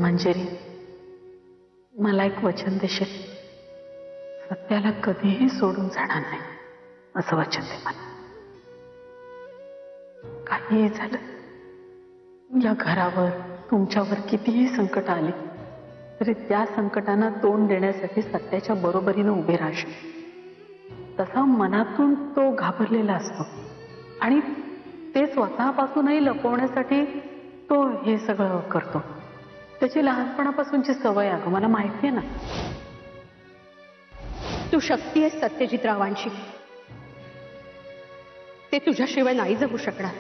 मंजिरी, मला एक वचन देशील? सत्याला कधीही सोडून जाणार नाही असं वचन दे मला. काहीही झालं, या घरावर तुमच्यावर कितीही संकट आली तरी त्या संकटांना तोंड देण्यासाठी सत्याच्या बरोबरीने उभे राहशील. तसा मनातून तो घाबरलेला असतो आणि ते स्वतःपासूनही लपवण्यासाठी तो हे सगळं करतो. त्याची लहानपणापासूनची सवय आहे, मला माहिती आहे ना. तू शक्ती आहेस सत्यजितरावांशी, ते तुझ्याशिवाय नाही जगू शकणार.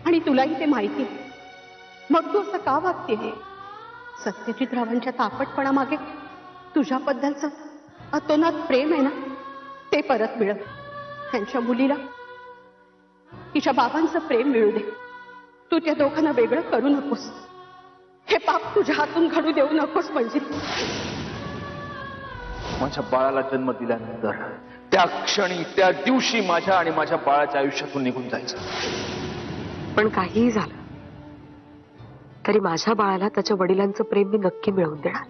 आणि तुलाही ते माहिती. मग तू असं का वागते? सत्यजितरावांच्या तापटपणामागे तुझ्याबद्दलचं अतोनात प्रेम आहे ना, ते परत मिळव. त्यांच्या मुलीला तिच्या बाबांचं प्रेम मिळू दे. तू त्या दोघांना वेगळं करू नकोस. हे पाप तुझ्या हातून घडू देऊ नकोस. म्हणजे माझ्या बाळाला जन्म दिल्यानंतर त्या क्षणी, त्या दिवशी माझ्या आणि माझ्या बाळाच्या आयुष्यातून निघून जायचं. पण काहीही झालं तरी माझ्या बाळाला त्याच्या वडिलांचं प्रेम मी नक्की मिळवून देणार.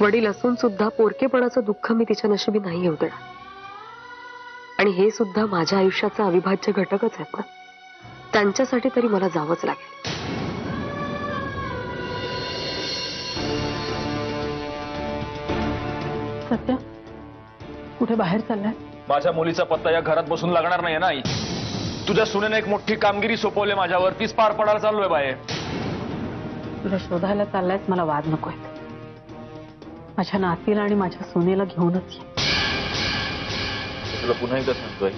वडील असून सुद्धा पोरकेपणाचं दुःख मी तिच्या नशिबी नाही येऊ देणार. आणि हे सुद्धा माझ्या आयुष्याचा अविभाज्य घटकच आहेत ना. त्यांच्यासाठी तरी मला जावंच लागेल. सत्या, कुठे बाहेर चाललाय? माझ्या मुलीचा पत्ता या घरात बसून लागणार नाहीये ना आई. तुझ्या सुनेने एक मोठी कामगिरी सोपवली माझ्यावर, तीच पार पडायला चाललोय बाहेर. तुला शोधायला चाललायस, मला वाद नकोय. माझ्या नातीला आणि माझ्या सुनेला घेऊनच ये. तुला पुन्हा एकदा सांगतोय,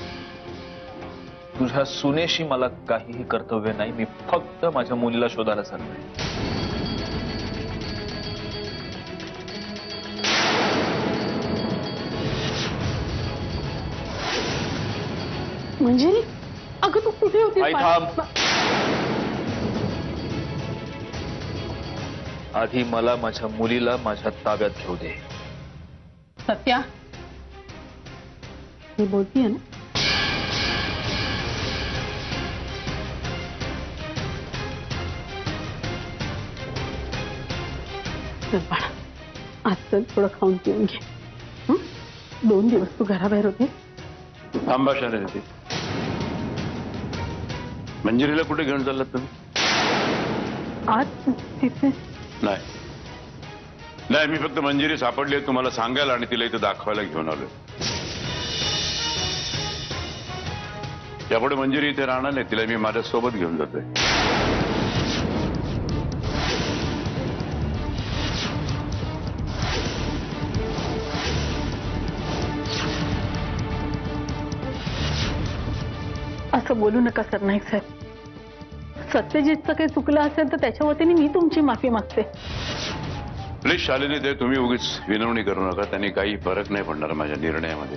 तुझ्या सुनेशी मला काहीही कर्तव्य नाही. मी फक्त माझ्या मुलीला शोधायला चाललोय. मंजिरी, अगं तू कुठे होती? आई थांब. आधी मला माझ्या मुलीला माझ्या ताब्यात घेऊ दे. सत्या, मी बोलतीये ना. चल बाळा, आज चल थोडं खाऊन पिऊन घे. 2 दिवस तू घराबाहेर होते. थांबा शाने देते. मंजिरीला कुठे घेऊन चाललात तुम्ही? आज तिथे नाही, मी फक्त मंजिरी सापडली तुम्हाला सांगायला आणि तिला इथं दाखवायला घेऊन आलोय. यापुढे मंजिरी इथे राहणार नाही. तिला मी माझ्या सोबत घेऊन जातोय. असं बोलू नका सरनाईक साहेब. सत्यजितचं काही चुकलं असेल तर त्याच्या वतीने मी तुमची माफी मागते. प्लीज शालिनी, ते तुम्ही उगीच विनवणी करू नका. त्यांनी काही फरक नाही पडणार माझ्या निर्णयामध्ये.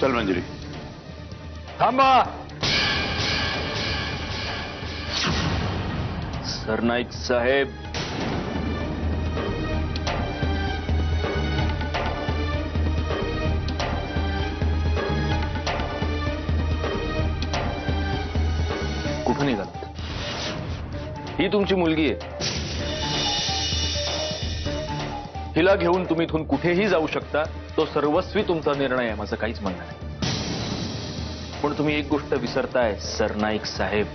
चल मंजिरी. थांबा. सरनाईक साहेब, कुठं निघालात? ही तुमची मुलगी आहे. हिला घेऊन तुम्ही इथून कुठेही जाऊ शकता. तो सर्वस्वी तुमचा निर्णय आहे, माझं काहीच म्हणणं नाही. पण तुम्ही एक गोष्ट विसरताय सरनाईक साहेब.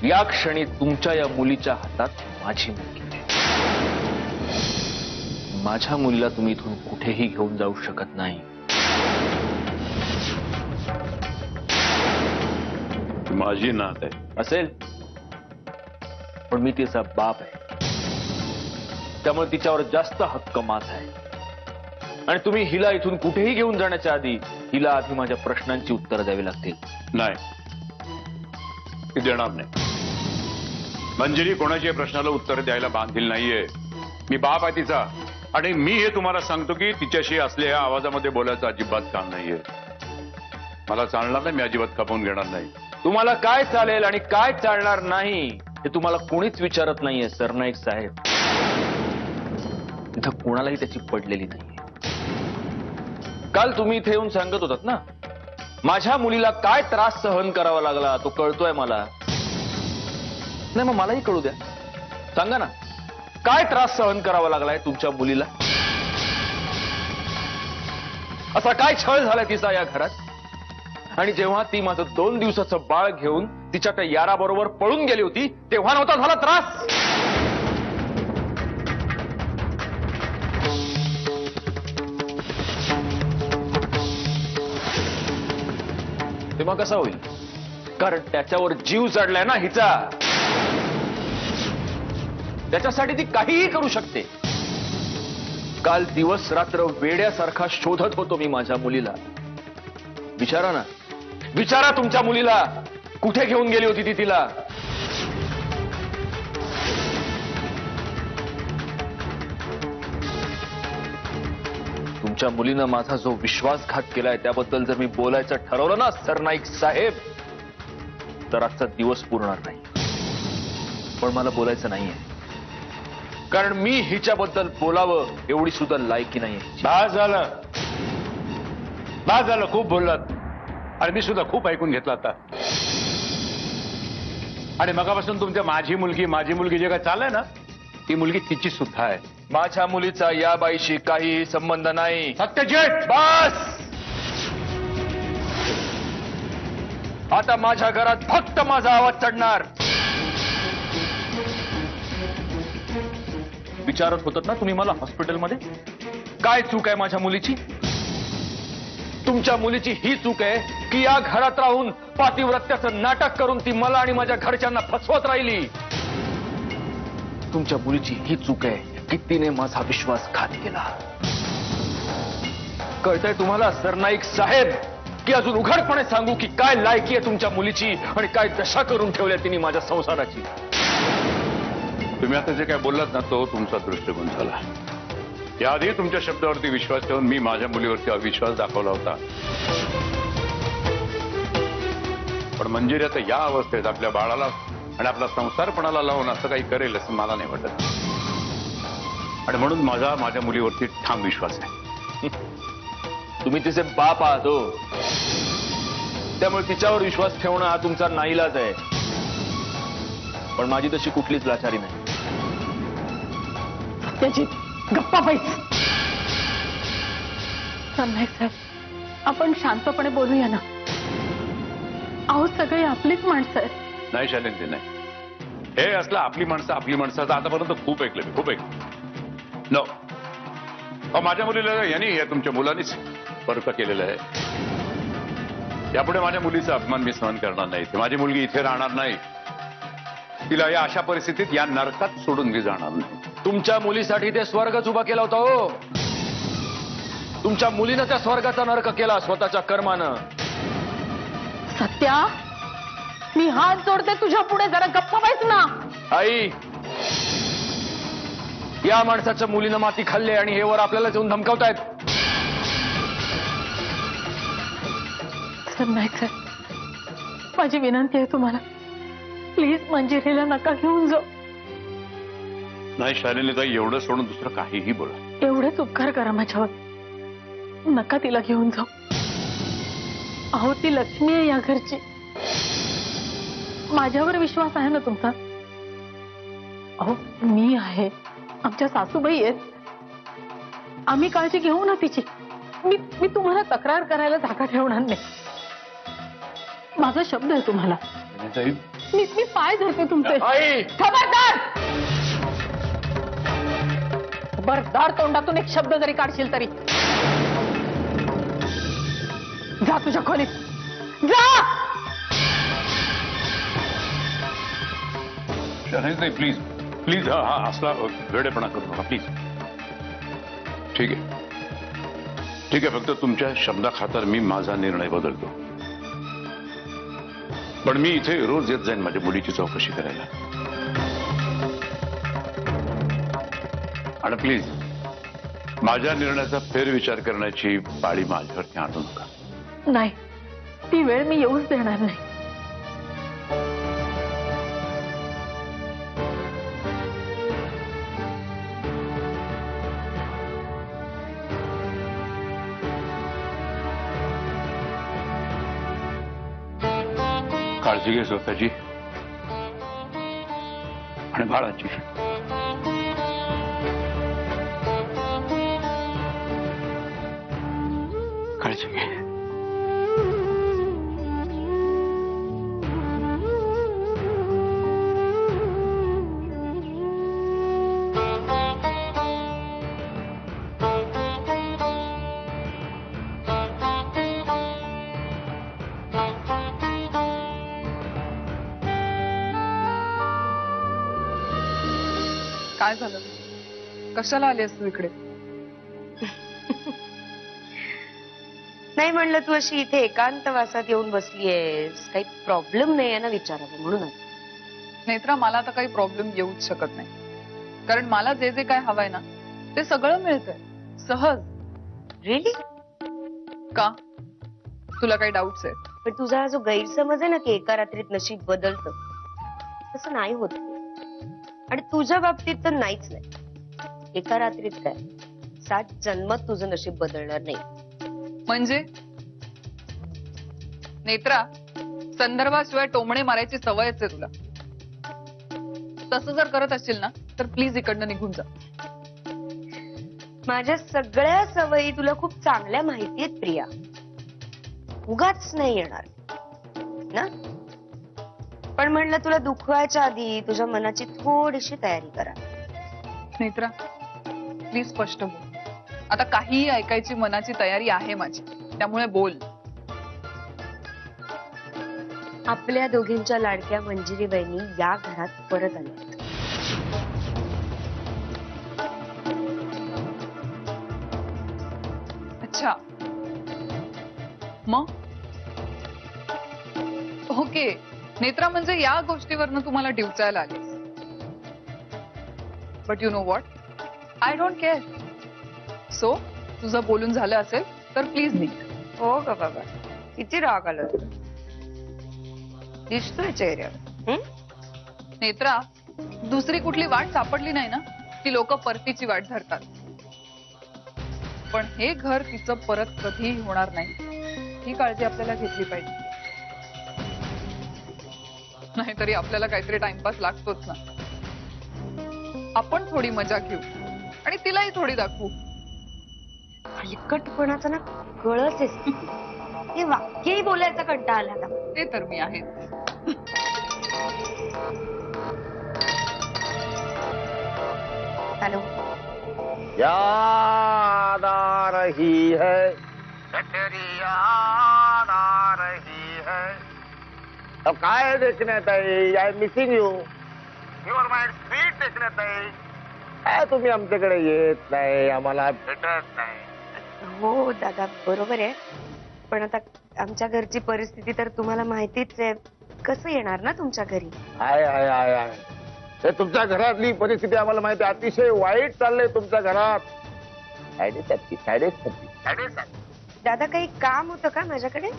या क्षणी तुमच्या या मुलीच्या हातात माझी मुलगी आहे. माझ्या मुलीला तुम्ही इथून कुठेही घेऊन जाऊ शकत नाही. माझी नात आहे. असेल, पण मी तिचा बाप आहे. त्यामुळे तिच्यावर जास्त हक्क माझा आहे. आणि तुम्ही हिला इथून कुठेही घेऊन जाण्याच्या आधी हिला आधी माझ्या प्रश्नांची उत्तरं द्यावी लागतील. नाही, ती देणार नाही. मंजिरी कोणाच्या प्रश्नाला उत्तर द्यायला बांधील नाहीये. मी बाप आहे तिचा. आणि मी हे तुम्हाला सांगतो की तिच्याशी असलेल्या आवाजामध्ये बोलायचं अजिबात काम नाहीये. मला चालणार नाही, मी अजिबात खपवून घेणार नाही. तुम्हाला काय चालेल आणि काय चालणार नाही हे तुम्हाला कोणीच विचारत नाहीये सरनाईक साहेब. इथं कोणालाही त्याची पडलेली नाहीये. काल तुम्ही इथे येऊन सांगत होतात ना, माझ्या मुलीला काय त्रास सहन करावा लागला तो कळतोय मला. नाही मग मलाही कळू द्या. सांगा ना, काय त्रास सहन करावा लागलाय तुमच्या मुलीला? असा काय छळ झालाय तिचा या घरात? आणि जेव्हा ती माझं 2 दिवसाचं बाळ घेऊन तिच्या त्या याराबरोबर पळून गेली होती तेव्हा नव्हता झाला त्रास? तेव्हा कसा होईल? कारण त्याच्यावर जीव चढलाय ना हिचा. त्याच्यासाठी ती काहीही करू शकते. काल दिवस रात्र वेड्यासारखा शोधत होतो मी माझ्या मुलीला. विचारा ना, विचारा तुमच्या मुलीला, कुठे घेऊन गेली होती ती तिला? तुमच्या मुलीनं माझा जो विश्वासघात केलाय त्याबद्दल जर मी बोलायचं ठरवलं ना सरनाईक साहेब, तर आजचा दिवस पुरणार नाही. पण मला बोलायचं नाहीये, कारण मी हिच्याबद्दल बोलावं एवढी सुद्धा लायकी नाहीये. बास झालं, खूप बोललात. आणि मी सुद्धा खूप ऐकून घेतलं आता. आणि मगापासून तुमच्या माझी मुलगी जे काय चाललंय ना, ती मुलगी तिची सुद्धा आहे. माझ्या मुलीचा या बाईशी काहीही संबंध नाही. सत्यजित, बस. आता माझ्या घरात फक्त माझा आवाज चढणार. विचारत होतात ना तुम्ही मला हॉस्पिटलमध्ये, काय चूक आहे माझ्या मुलीची? तुमच्या मुलीची ही चूक आहे की या घरात राहून पातिव्रत्याचं नाटक करून ती मला आणि माझ्या घरच्यांना फसवत राहिली. तुमच्या मुलीची ही चूक आहे की तिने माझा विश्वासघात केला. कळतंय तुम्हाला सरनाईक साहेब की अजून उघडपणे सांगू की काय लायकी आहे तुमच्या मुलीची आणि काय दशा करून ठेवल्या तिने माझ्या संसाराची? तुम्ही आता जे काय बोललात ना, तो तुमचा दृष्टिकोन झाला. याआधी तुमच्या शब्दावरती विश्वास ठेवून मी माझ्या मुलीवरती अविश्वास दाखवला होता. पण मंजिरी आता या अवस्थेत आपल्या बाळाला आणि आपला संसारपणाला लावून असं काही करेल असं मला नाही वाटत. आणि म्हणून माझ्या मुलीवरती ठाम विश्वास आहे. तुम्ही तिचे बाप आहात हो, त्यामुळे तिच्यावर विश्वास ठेवणं हा तुमचा नाईलाज आहे. पण माझी तशी कुठलीच लाचारी नाही. त्याची गप्पा पाहिजे. सरनाईक साहेब, आपण शांतपणे बोलूया ना. अहो सगळी आपलीच माणसं आहेत. नाही शालिंदी, नाही. हे असलं आपली माणसं आतापर्यंत खूप ऐकलं मी, खूप ऐकलं. नो, माझ्या मुलीला यांनी तुमच्या मुलांनीच पर्क केलेलं आहे. यापुढे माझ्या मुलीचा अपमान मी सहन करणार नाही. माझी मुलगी इथे राहणार नाही. तिला या अशा परिस्थितीत या नरकात सोडून मी जाणार नाही. तुमच्या मुलीसाठी ते स्वर्गच उभा केला होता हो. तुमच्या मुलीनं त्या स्वर्गाचा नरक केला स्वतःच्या कर्मानं. सत्या, मी हात जोडते तुझ्या पुढे, जरा गप्पा पाहिजे ना. आई, या माणसाच्या मुलीनं माती खाल्ली आणि हे वर आपल्याला येऊन धमकावतायत. सरनाईक साहेब, माझी विनंती आहे तुम्हाला, प्लीज मंजिरीला नका घेऊन जाऊ. नाही शालिनीताई, एवढं सोडून दुसरं काहीही बोला. एवढेच उपकार करा माझ्यावर, नका तिला घेऊन जाऊ. अहो ती लक्ष्मी आहे या घरची. माझ्यावर विश्वास आहे ना तुमचा? अहो मी आहे, आमच्या सासूबाई आहेत, आम्ही काळजी घेऊ ना तिची. मी तुम्हाला तक्रार करायला जागा ठेवणार नाही. माझा शब्द आहे तुम्हाला. मी पाय धरते तुमचे. आई, खबरदार, खबरदार, तोंडातून एक शब्द जरी काढशील तरी. जा तुझ्या खोलीत, जा. शालिनीताई प्लीज प्लीज, हा असला वेडेपणा करू नका प्लीज. ठीक आहे, फक्त तुमच्या शब्दाखातर मी माझा निर्णय बदलतो. पण मी इथे रोज येत जाईन माझ्या मुलीची चौकशी करायला. आणि प्लीज माझ्या निर्णयाचा फेरविचार करण्याची पाळी माझ्यावरती आणू नका. नाही, ती वेळ मी येऊच देणार नाही. काळजी घे स्वतःची आणि बाळाची. काळजी घे. काय झालं? कशाला आलीस तू इकडे? नाही म्हणलं तू अशी इथे एकांतवासात येऊन बसलीयेस, काही प्रॉब्लेम नाही आहे ना विचारावं म्हणून आले. नेत्रा, मला आता काही प्रॉब्लेम येऊच शकत नाही, कारण मला जे जे काय हवंय ना ते सगळं मिळतंय सहज. रिअली? का? तुला काही डाऊट्स आहेत? पण तुझा हा जो गैरसमज आहे ना की एका रात्रीत नशीब बदलतं, तसं नाही होत. आणि तुझ्या बाबतीत तर नाहीच नाही. एका रात्रीत काय 7 जन्मात तुझं नशीब बदलणार नाही. म्हणजे नेत्रा, संदर्भाशिवाय टोमणे मारायची सवयच आहे तुला. तसं जर करत असशील ना तर प्लीज इकडनं निघून जा. माझ्या सगळ्या सवयी तुला खूप चांगल्या माहिती आहेत प्रिया. उगाच नाही येणार ना. पण म्हणलं तुला दुखवायच्या आधी तुझ्या मनाची थोडीशी तयारी करा. नेत्रा, प्लीज स्पष्ट बोल. आता काहीही ऐकायची मनाची तयारी आहे माझी, त्यामुळे बोल. आपल्या दोघींच्या लाडक्या मंजिरी बहिणी या घरात परत आल्या. अच्छा, मग ओके. नेत्रा, म्हणजे या गोष्टीवरनं तुम्हाला डिवचायला आले. But you know what, I don't care. So तुझं बोलून झालं असेल तर प्लीज निघ. हो का बाबा, किती राग आला तुला, दिसतोय चेहऱ्यावर. नेत्रा, दुसरी कुठली वाट सापडली नाही ना की लोक परतीची वाट धरतात. पण हे घर तिचं परत कधीही होणार नाही, ही काळजी आपल्याला घेतली पाहिजे. नाहीतरी आपल्याला काहीतरी टाइमपास लागतोच ना. आपण थोडी मजा घेऊ आणि तिलाही थोडी दाखवू. हलकटपणाचा ना कळस आहे. हे वाक्यही बोलायचा कंटाळा आला आता. ते तर मी आहे. हॅलो, याद आ रही है, तेरी याद आ रही है. अब काय देखण्यात आहे, I missing you, your mind sweet देखण्यात आहे. काय तुम्ही आमच्याकडे येत नाही, आम्हाला भेटत नाही. हो दादा बरोबर आहे. पण आता आमच्या घरची परिस्थिती तर तुम्हाला माहितीच आहे. कसं येणार ना तुमच्या घरी. आय आय आय आय हे तुमच्या घरातली परिस्थिती आम्हाला माहिती आहे. अतिशय वाईट चाललंय तुमच्या घरात. दादा, काही काम होतं का माझ्याकडे?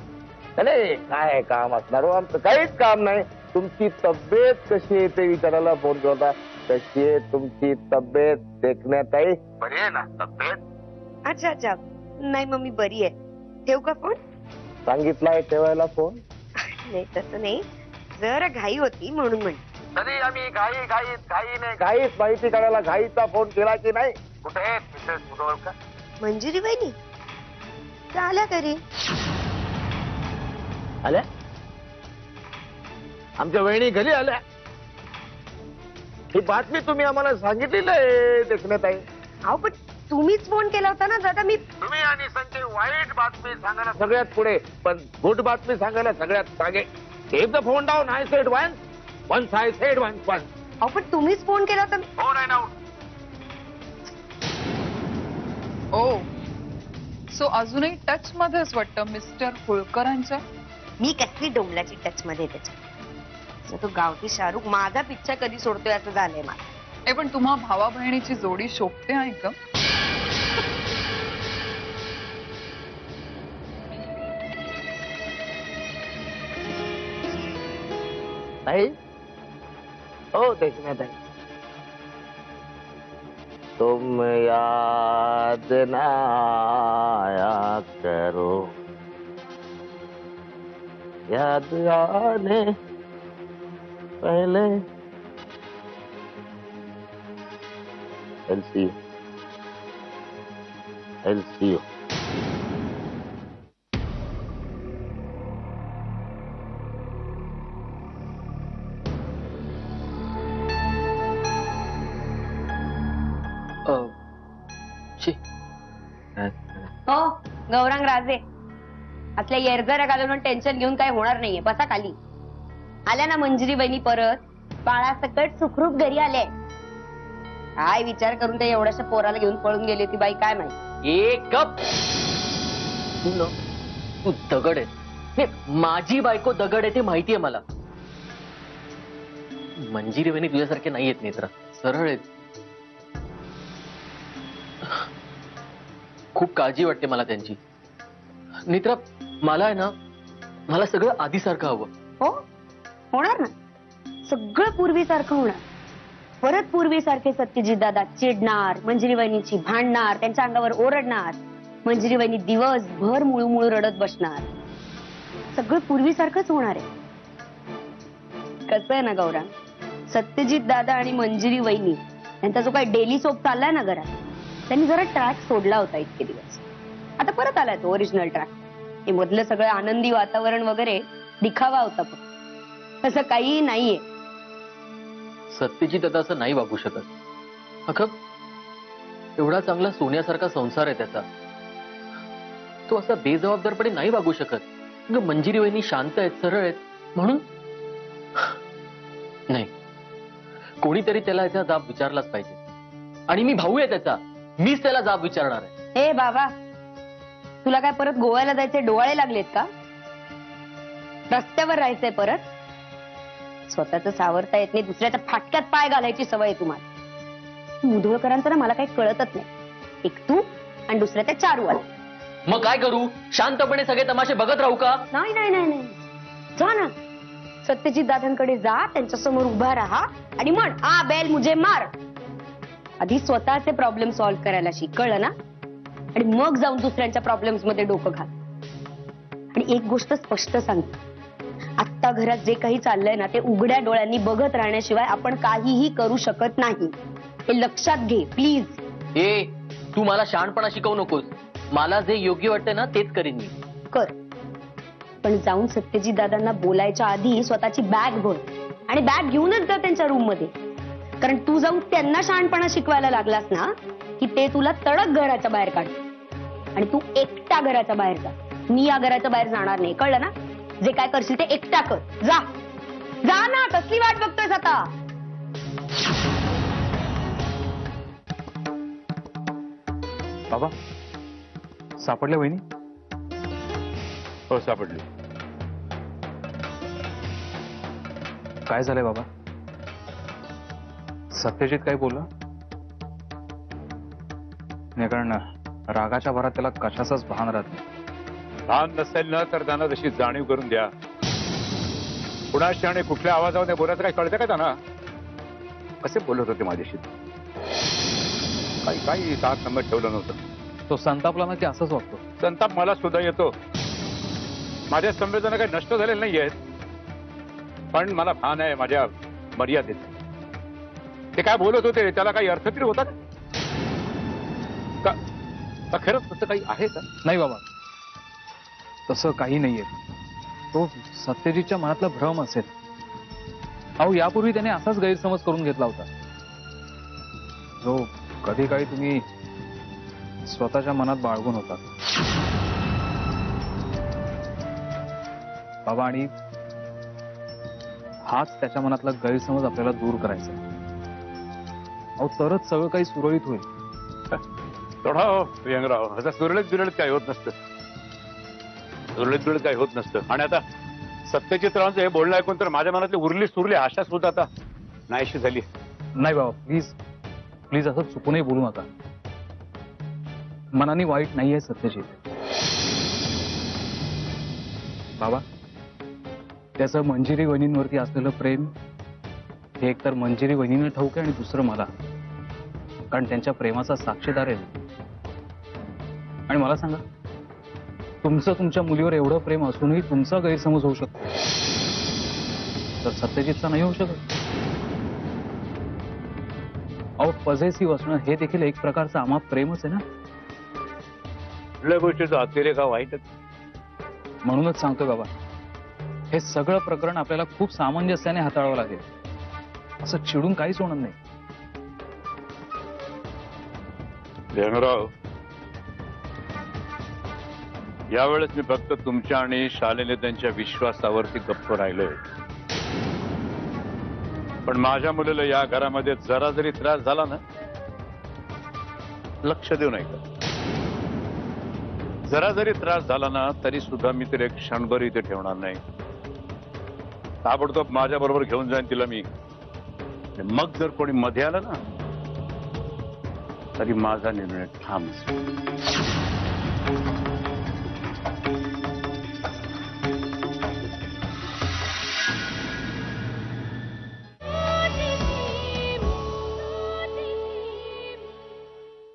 नाही, काय काम असणार हो, आमचं काहीच काम नाही. तुमची तब्येत कशी आहे ते विचारायला फोन केला. कशी आहे तुमची तब्येत देखण्यात आहे? बरी आहे ना तब्येत? अच्छा अच्छा, नाही मग मी बरी आहे. ठेवू का फोन? सांगितलाय ठेवायला फोन. नाही तसं नाही, जरा घाई होती म्हणून म्हणते. तरी आम्ही घाईत माहिती काढायला घाईचा फोन केला की नाही? कुठे आहेत का? मंजिरी बहिणी आल्या घरी. आल्या? आमच्या वहिनी घरी आल्या? ही बातमी तुम्ही आम्हाला सांगितली नाही देखण्यात आहे. अहो पण तुम्हीच फोन केला होता ना दादा. मी तुम्ही आणि संजय वाईट बातमी सांगायला सगळ्यात पुढे, पण गुड बातमी सांगायला सगळ्यात मागे. Keep the phone down, I said once I said once. अहो पण तुम्हीच फोन केला होता. Phone आहे ना. ओ, सो अजूनही टच मध्येच वाटतं मिस्टर होळकरांच्या. मी कसली डोंबल्याची टच मध्ये त्याच्या. तो गावठी शाहरुख माझा पिक्चर कधी सोडतोय असं झालंय मला. नाही पण तुम्हा भावा बहिणीची जोडी शोभते आहे का? नाही हो देखण्यात आहे. तुम याद ना आया करो, याद आने पहले I'll see you. I'll see you. हो गौरांग राजे, आपल्या येरझाऱ्या घालून टेन्शन घेऊन काही होणार नाहीये. बसा खाली. आल्या ना मंजिरी बहिणी परत बाळा सकट सुखरूप घरी आले. काय विचार करून ते एवढ्याशा पोराला घेऊन पळून गेली ती बाई काय माहिती. एक कप तू दगड आहे. हे, माझी बायको दगड आहे ते माहितीये मला. मंजिरी वहिनी तुझ्यासारखे नाही आहेत नेत्रा, सरळ आहेत. खूप काळजी वाटते मला त्यांची. नेत्रा मला आहे ना, मला सगळं आधीसारखं हवं. हो होणार ना, सगळं पूर्वीसारखं होणार. परत पूर्वीसारखे सत्यजित दादा चिडणार, मंजिरी वहिनीची भांडणार, त्यांच्या अंगावर ओरडणार. मंजिरी वहिनी दिवसभर मुळू रडत बसणार. सगळं पूर्वीसारखंच होणार आहे. कसं आहे ना गौरा, सत्यजित दादा आणि मंजिरी वहिनी यांचा जो काही डेली सोप चाललाय ना घरात, त्यांनी जरा ट्रॅक सोडला होता इतके दिवस. आता परत आलाय तो ओरिजिनल ट्रॅक. हे मधलं सगळं आनंदी वातावरण वगैरे दिखावा होता, पण तसं काही नाहीये. सत्यजित आता असं नाही वागू शकत. अगं एवढा चांगला सोन्यासारखा संसार आहे त्याचा, तो असा बेजबाबदारपणे नाही वागू शकत. अगं मंजिरी वहिनी शांत आहेत, सरळ आहेत, म्हणून नाही, कोणीतरी त्याला याचा जाब विचारलाच पाहिजे. आणि मी भाऊ आहे त्याचा, मीच त्याला जाब विचारणार आहे. ए बाबा, तुला काय परत गोव्याला जायचे डोळे लागलेत का? रस्त्यावर राहायचंय परत? स्वतःच सावरता येत नाही, दुसऱ्याच्या फाटक्यात पाय घालायची सवय आहे तुम्हाला. मुधोळकरांचं ना मला काही कळतच नाही. एक तू आणि दुसऱ्या त्या चारूवाला. मग काय करू? शांतपणे सगळे तमाशे बघत राहू का? नाही नाही नाही नाही, जा ना सत्यजित दादांकडे जा, त्यांच्या समोर उभा राहा आणि म्हण आ बेल मुझे मार. आधी स्वतःचे प्रॉब्लेम सॉल्व्ह करायला शिक, कळलं ना? आणि मग जाऊन दुसऱ्यांच्या प्रॉब्लेम्स मध्ये डोकं घाल. आणि एक गोष्ट स्पष्ट सांगते, आत्ता घरात जे काही चाललंय ना, ते उघड्या डोळ्यांनी बघत राहण्याशिवाय आपण काहीही करू शकत नाही. हे लक्षात घे प्लीज. ए, तू मला शहाणपणा शिकवू नकोस. मला जे योग्य वाटतं ना तेच करीन मी. कर, पण जाऊन सत्यजित दादांना बोलायच्या आधी स्वतःची बॅग भर आणि बॅग घेऊनच जा त्यांच्या रूम मध्ये. कारण तू जाऊन त्यांना शहाणपणा शिकवायला लागलास ना, की ते तुला तडक घराच्या बाहेर काढ. आणि तू एकटा घराच्या बाहेर जा. मी या घराच्या बाहेर जाणार नाही, कळलं ना? जे काय करशील ते एकटा कर. जा जा ना, कसली वाट बघतोयस आता? बाबा सापडल्या वहिनी? हो सापडली. काय झालंय बाबा? सत्यजित काय बोलला? नाही, कारण रागाच्या भरात त्याला कशाचाच भान राहत नाही. भान नसेल ना तर त्यांना तशी जाणीव करून द्या. कुणाशी आणि कुठल्या आवाजामध्ये बोलायचं काय कळतं का त्यांना? कसे बोलत होते माझ्याशी? काही साथ नंबर ठेवलं नव्हतं. तो संतापला ना की असंच वाटतो. संताप मला सुद्धा येतो. माझ्या संवेदना काही नष्ट झालेल्या नाही आहेत, पण मला भान आहे माझ्या मर्यादेत. ते काय बोलत होते त्याला काही अर्थ तरी होता का? खरंच तसं काही आहे का? नाही बाबा, तसं काही नाहीये. तो सत्यजितच्या मनातला भ्रम असेल. अहो, यापूर्वी त्याने असाच गैरसमज करून घेतला होता, जो कधी काही तुम्ही स्वतःच्या मनात बाळगून होता बाबा. आणि हाच त्याच्या मनातला गैरसमज आपल्याला दूर करायचा. अहो, तरच सगळं काही सुरळीत होईल. थोडा व्यंगराव, आता सुरळीत बिरळीत काही होत नसतं. सुरळीत बिरळीत काही होत नसतं. आणि आता सत्यजितरावांचं हे बोलणं ऐकून तर माझ्या मनातली उरली सुरली आशा सुद्धा आता नाहीशी झाली. नाही बाबा, प्लीज प्लीज असं चुकूनही बोलू नका. मनाने वाईट नाहीये सत्यजित. बाबा, त्याचं मंजिरी वहिनींवरती असलेलं प्रेम हे एकतर मंजिरी वहिनीनं ठाऊक आहे आणि दुसरं मला, कारण त्यांच्या प्रेमाचा साक्षीदार आहे. आणि मला सांगा, तुमचं तुमच्या मुलीवर एवढं प्रेम असूनही तुमचा गैरसमज होऊ शकतो. तर सत्यजितचा नाही होऊ शकत. अहो पॉझिटिव्ह असणं हे देखील एक प्रकारचं अमाप प्रेमच आहे ना. कुठल्या गोष्टीचा अतिरेक हा वाईटच. म्हणूनच सांगतो बाबा, हे सगळं प्रकरण आपल्याला खूप सामंजस्याने हाताळावं लागेल. असं चिडून काहीच होणार नाही. ढेंगराव, यावेळेस मी फक्त तुमच्या आणि शालेने त्यांच्या विश्वासावरती गप्प राहिलोय. पण माझ्या मुलीला या घरामध्ये जरा जरी त्रास झाला ना, लक्ष देऊ नये का, जरा जरी त्रास झाला ना तरी सुद्धा मी तिला एक क्षणभर इथे ठेवणार नाही. ताबडतोब माझ्या बरोबर घेऊन जाईन तिला मी. मग जर कोणी मध्ये आलं ना तरी माझा निर्णय ठाम असेल.